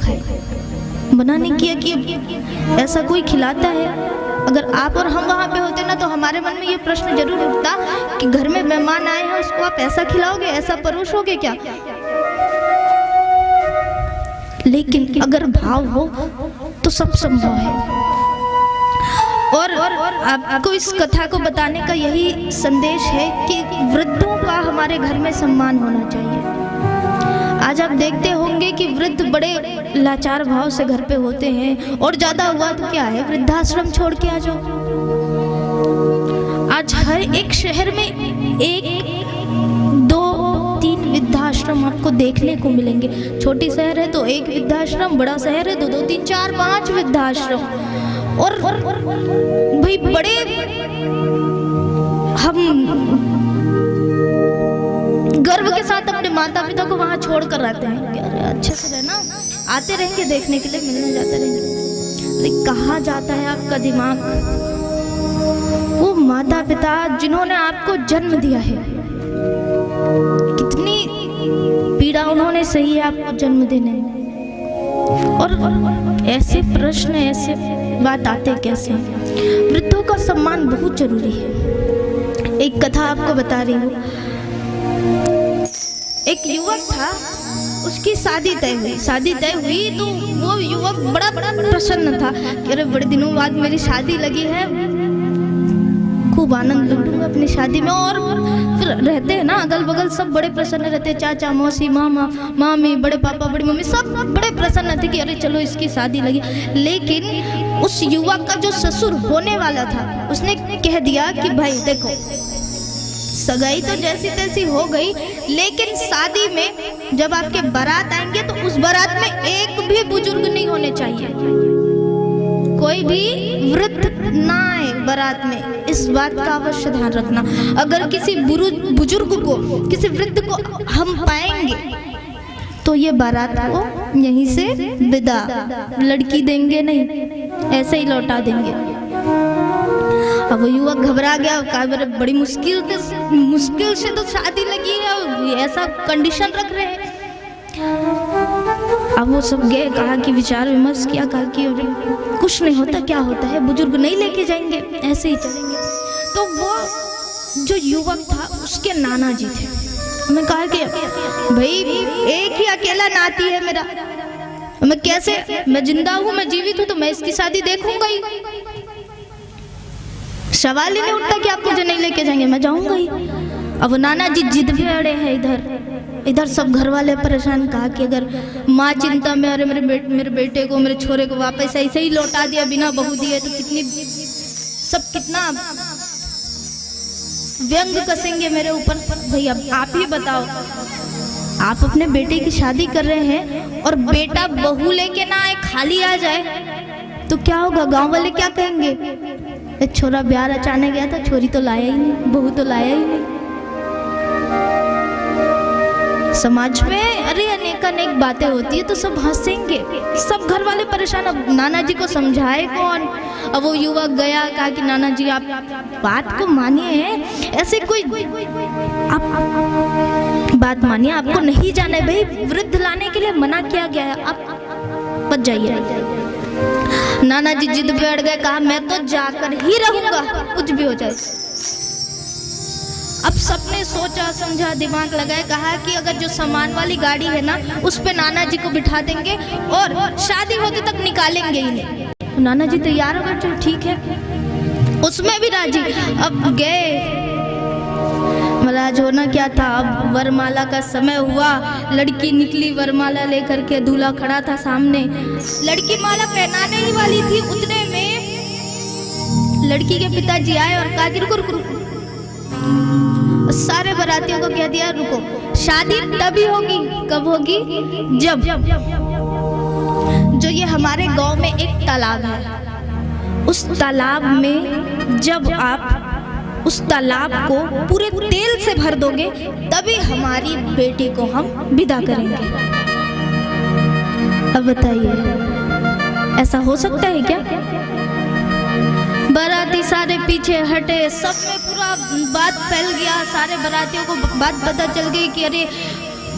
देखा है, मना नहीं किया कि ऐसा कोई खिलाता है। अगर आप और हम वहाँ पे होते ना तो हमारे मन में ये प्रश्न जरूर उठता कि घर में मेहमान आए हैं, उसको आप ऐसा खिलाओगे, ऐसा परोसोगे क्या? लेकिन अगर भाव हो तो सब संभव है। और आपको इस कथा को बताने का यही संदेश है कि वृद्धों का हमारे घर में सम्मान होना चाहिए। आज आप देखते होंगे कि वृद्ध बड़े लाचार भाव से घर पे होते हैं, और ज्यादा हुआ तो क्या है, वृद्धाश्रम छोड़ के आ जाओ। आज हर एक शहर में 1, 2, 3 वृद्धाश्रम आपको देखने को मिलेंगे। छोटी शहर है तो 1 वृद्धाश्रम, बड़ा शहर है तो 2, 3, 4, 5 वृद्धाश्रम। और भाई बड़े हम गर्व के साथ अपने माता पिता को वहां छोड़ कर आते हैं, अरे अच्छे से रहना, आते रहेंगे देखने के लिए, मिलने जाते रहेंगे। लेकिन कहाँ जाता है आपका दिमाग? वो माता पिता जिन्होंने आपको जन्म दिया है, कितनी पीड़ा उन्होंने सही है आपको जन्म देने में। और ऐसे प्रश्न, ऐसे बात आते कैसे? वृद्धों का सम्मान बहुत जरूरी है। एक कथा आपको बता रही हूँ। एक युवक था, उसकी शादी तय हुई तो वो युवक बड़ा प्रसन्न था कि अरे बड़े दिनों बाद मेरी शादी लगी है, खूब आनंद लूटूंगा अपनी शादी में। और फिर रहते हैं ना अगल बगल सब बड़े प्रसन्न रहते हैं, चाचा मौसी मामा मामी बड़े पापा बड़ी मम्मी सब बड़े प्रसन्न थे कि अरे चलो इसकी शादी लगी। लेकिन उस युवक का जो ससुर होने वाला था उसने कह दिया कि भाई देखो, सगाई तो जैसी तैसी हो गई, लेकिन शादी में जब आपके बारात आएंगे तो उस बारात में एक भी बुजुर्ग नहीं होने चाहिए, कोई भी वृद्ध ना आए बारात में। इस बात का अवश्य ध्यान रखना। अगर किसी बुजुर्ग को, किसी वृद्ध को हम पाएंगे तो ये बारात को यहीं से विदा, लड़की देंगे नहीं, ऐसे ही लौटा देंगे। अब वो युवक घबरा गया, कहा बड़ी मुश्किल से तो शादी लगी है, ऐसा कंडीशन रख रहे हैं। अब वो सब गए, कहा कि विचार विमर्श किया, कहा कि कुछ नहीं होता, क्या होता है, बुजुर्ग नहीं लेके जाएंगे, ऐसे ही चलेंगे। तो वो जो युवक था उसके नाना जी थे। मैं कहा कि भाई एक ही अकेला नाती है मेरा, मैं कैसे, मैं जिंदा हूँ, मैं जीवित हूँ तो मैं इसकी शादी देखूंगा ही, सवाल ही नहीं उठता कि आप मुझे नहीं लेके जाएंगे, मैं जाऊंगा ही। अब नाना जी जिद भी अड़े हैं, इधर सब घर वाले परेशान। कहा कि अगर माँ चिंता में, अरे मेरे बेटे को, मेरे छोरे को वापस ऐसे ही लौटा दिया बिना बहू दिए तो कितना व्यंग कसेंगे मेरे ऊपर। भाई अब आप ही बताओ, आप अपने बेटे की शादी कर रहे हैं और बेटा बहू लेके ना आए, खाली आ जाए तो क्या होगा? गांव वाले क्या कहेंगे? एक छोरा ब्याह रचाने गया था, छोरी तो लाया ही नहीं, बहू तो लाया ही नहीं। समाज में अरे अनेक बातें होती है तो सब हंसेंगे, सब घर वाले परेशान। अब नाना जी को समझाए कौन? अब वो युवक गया, कहा कि नाना जी आप बात को मानिए, ऐसे कोई आप बात मानिए, आपको नहीं जाना है। भाई वृद्ध लाने के लिए मना किया गया है, आप बच जाइए। नाना जी जिद पे अड़ गए, कहा मैं तो जाकर ही रहूंगा, कुछ भी हो जाए। अब सबने सोचा समझा, दिमाग लगाया, कहा कि अगर जो सामान वाली गाड़ी है ना उस पे नाना जी को बिठा देंगे और शादी होते तक निकालेंगे ही नहीं। नाना जी तैयार हो गए, चलो ठीक है, उसमें भी राजी। अब गए, महाराज होना क्या था, अब वरमाला का समय हुआ, लड़की निकली वरमाला लेकर के, दूल्हा खड़ा था सामने, लड़की माला पहनाने ही वाली थी। उतने में लड़की के पिताजी आए और कहा कि रुको, सारे बारातियों को कह दिया रुको, शादी तभी होगी, कब होगी? जब जो ये हमारे गांव में एक तालाब है, उस तालाब में जब आप उस तालाब को पूरे तेल से भर दोगे तभी हमारी बेटी को हम विदा करेंगे। अब बताइए ऐसा हो सकता है क्या? बाराती सारे पीछे हटे, सब में पूरा बात फैल गया, सारे बारातियों को बात पता चल गई कि अरे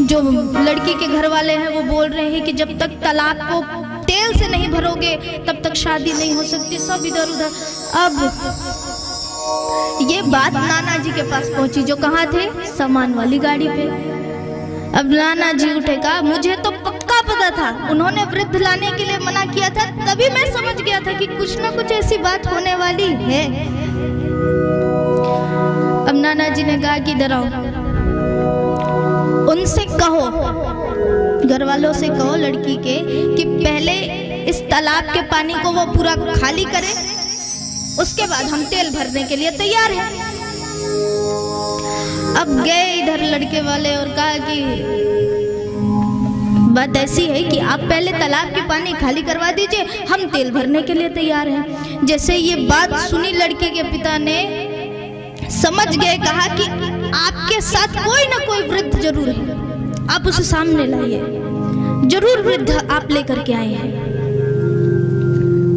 जो लड़की के घर वाले हैं वो बोल रहे हैं कि जब तक तालाब को तेल से नहीं भरोगे तब तक शादी नहीं हो सकती। सब इधर उधर। अब ये बात नाना जी के पास पहुंची, जो कहाँ थे, सामान वाली गाड़ी पे। अब नाना जी उठे, कहा मुझे तो पक्का पता था, उन्होंने वृद्ध लाने के लिए मना किया था, तभी मैं समझ गया था कि कुछ ना कुछ ऐसी बात होने वाली है। अब नाना जी ने कहा कि इधर आओ, उनसे कहो, घर वालों से कहो लड़की के कि पहले इस तालाब के पानी को वो पूरा खाली करे, उसके बाद हम तेल भरने के लिए तैयार हैं। अब गए इधर लड़के वाले और कहा कि बात ऐसी है कि आप पहले तालाब के पानी खाली करवा दीजिए, हम तेल भरने के लिए तैयार हैं। जैसे ये बात सुनी लड़के के पिता ने समझ गए, कहा कि आपके साथ कोई ना कोई वृद्ध जरूर है, आप उसे सामने लाइए, जरूर वृद्ध आप लेकर के आए हैं।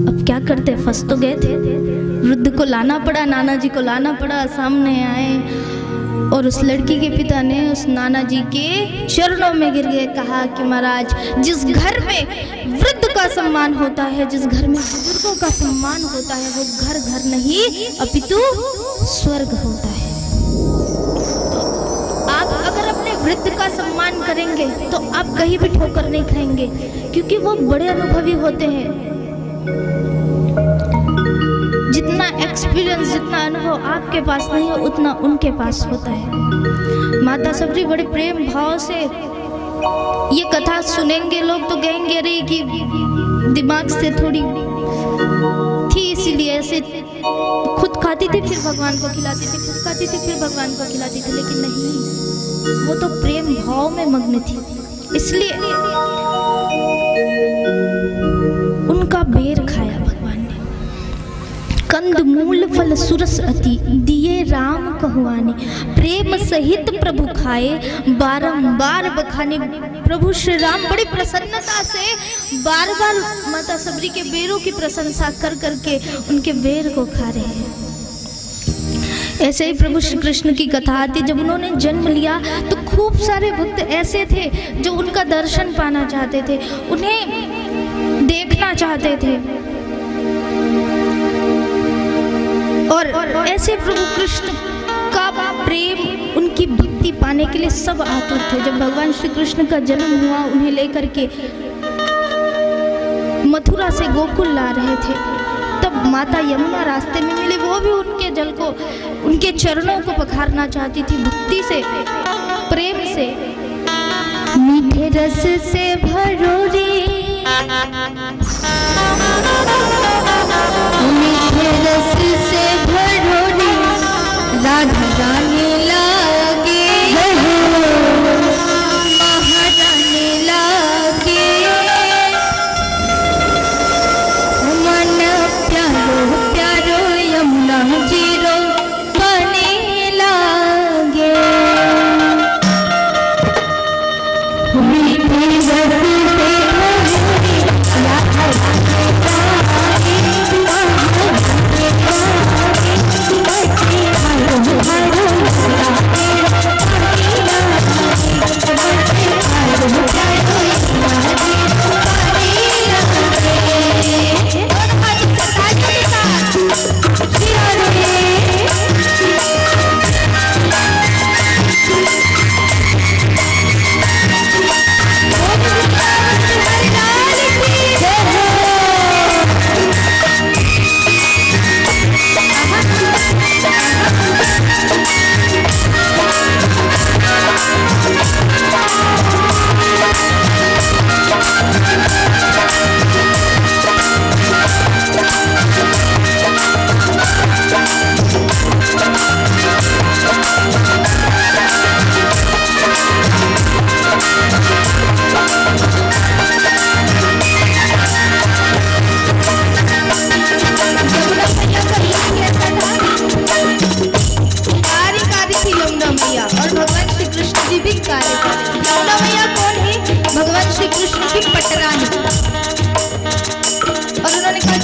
अब क्या करते, फंस तो गए थे, वृद्ध को लाना पड़ा, नाना जी को लाना पड़ा, सामने आए और उस लड़की के पिता ने उस नाना जी के चरणों में गिर गए, कहा कि महाराज, जिस घर में वृद्ध का सम्मान होता है, जिस घर में बुजुर्गों का सम्मान होता है, वो घर घर नहीं अपितु स्वर्ग होता है। तो आप अगर अपने वृद्ध का सम्मान करेंगे तो आप कहीं भी ठोकर नहीं खाएंगे, क्योंकि वो बड़े अनुभवी होते हैं। जितना एक्सपीरियंस, जितना अनुभव आपके पास नहीं हो, उतना उनके पास होता है। माता सबरी बड़े प्रेम भाव से ये कथा सुनेंगे लोग तो कहेंगे अरे कि दिमाग से थोड़ी थी, इसीलिए ऐसे खुद खाती थी फिर भगवान को खिलाती थी, खुद खाती थी फिर भगवान को खिलाती थी। लेकिन नहीं, वो तो प्रेम भाव में मग्न थी, इसलिए उनका बेर खाया भगवान ने। कंद मूल फल सुरस अति, दिए राम कहुआने, प्रेम सहित प्रभु खाए, बारंबार बखाने। प्रभु श्री राम बड़ी प्रसन्नता से बार बार माता सबरी के बेरों की प्रशंसा कर करके उनके बेर को खा रहे हैं। ऐसे ही प्रभु श्री कृष्ण की कथा आती, जब उन्होंने जन्म लिया तो खूब सारे भक्त ऐसे थे जो उनका दर्शन पाना चाहते थे, उन्हें देखना चाहते थे, और ऐसे प्रभु कृष्ण का प्रेम, उनकी भक्ति पाने के लिए सब आतुर थे। जब भगवान श्री कृष्ण का जन्म हुआ, उन्हें लेकर के मथुरा से गोकुल ला रहे थे, तब माता यमुना रास्ते में मिली, वो भी उनके जल को, उनके चरणों को पखारना चाहती थी, भक्ति से, प्रेम से। मीठे रस से भरो रे, मीठे रस से भरो रे, राधा जाने लागे, महारानी लागे, मन प्यारो प्यारो यमुना जीरो बने लागे। मीठे रस से भरो रे, राधा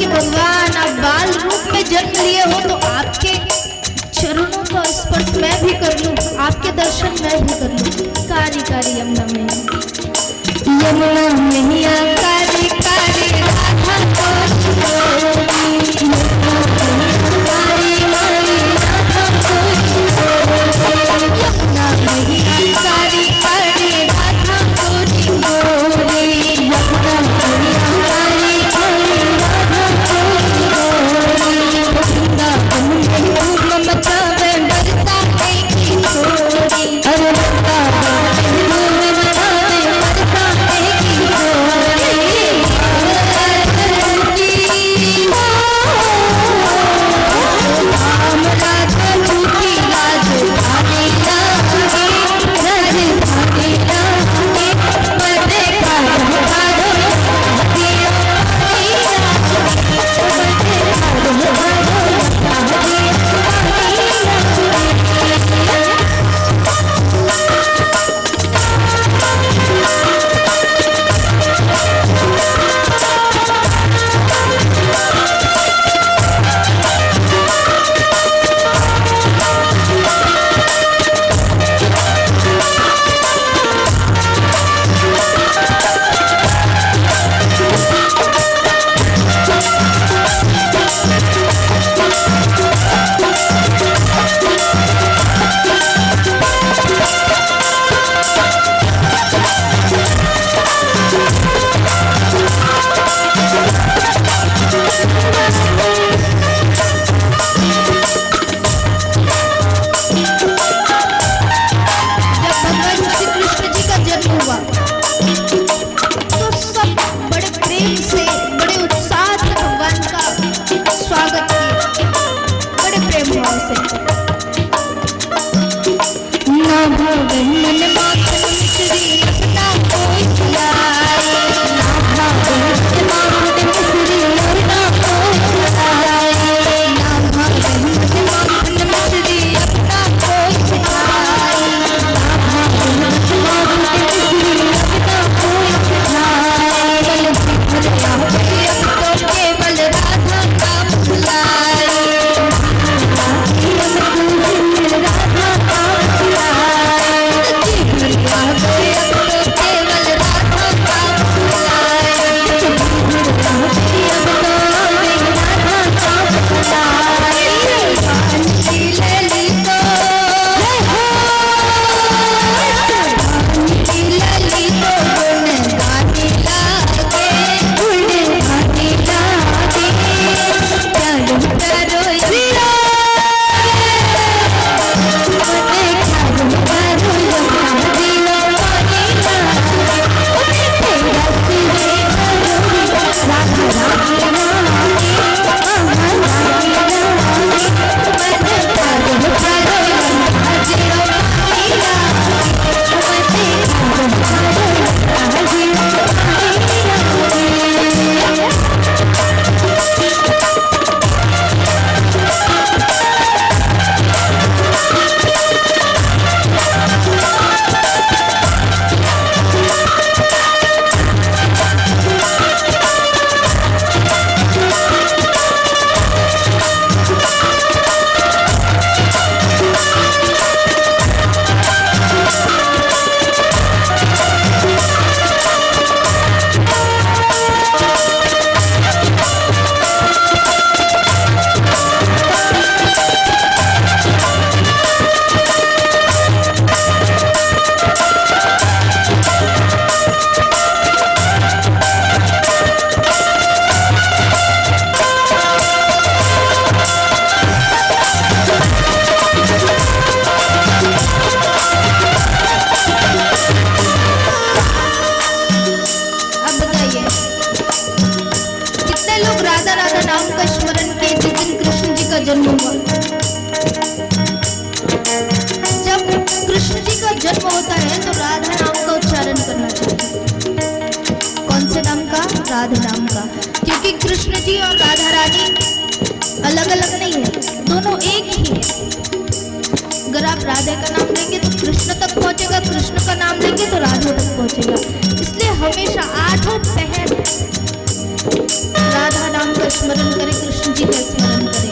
भगवान आप बाल रूप में जन्म लिए हो तो आपके चरणों का स्पर्श मैं भी कर लूं, आपके दर्शन मैं भी कर लूं। कारी कारी यमुना में, यमुना मैया कारी कारी राधा को छोड़ी, यमुना कारी कारी राधा को छोड़ी, यमुना मैया कारी कारी राधा को छोड़ी, यमुना मैया कारी कारी राधा को छोड़ी, वृंदावन में धूम मचावे बरसा की छोड़ी, अरे वृंदावन में धूम मचावे बरसा की छोड़ी, राम राजा झूठी राजधानी लागे, राजधानी लागे, बड़े कारों कारों दिया दिया, बड़े कारों कारों जन्म हुआ। जब कृष्ण जी का जन्म होता है तो राधा नाम का उच्चारण करना चाहिए। कौन से नाम का? राधा नाम का, क्योंकि कृष्ण जी और राधा रानी अलग अलग नहीं है, दोनों एक ही है। अगर आप राधा का नाम लेंगे तो कृष्ण तक पहुंचेगा, कृष्ण का नाम लेंगे तो राधा तक पहुंचेगा। इसलिए हमेशा आठों पहर राधा नाम का स्मरण करें, कृष्ण जी का स्मरण करें।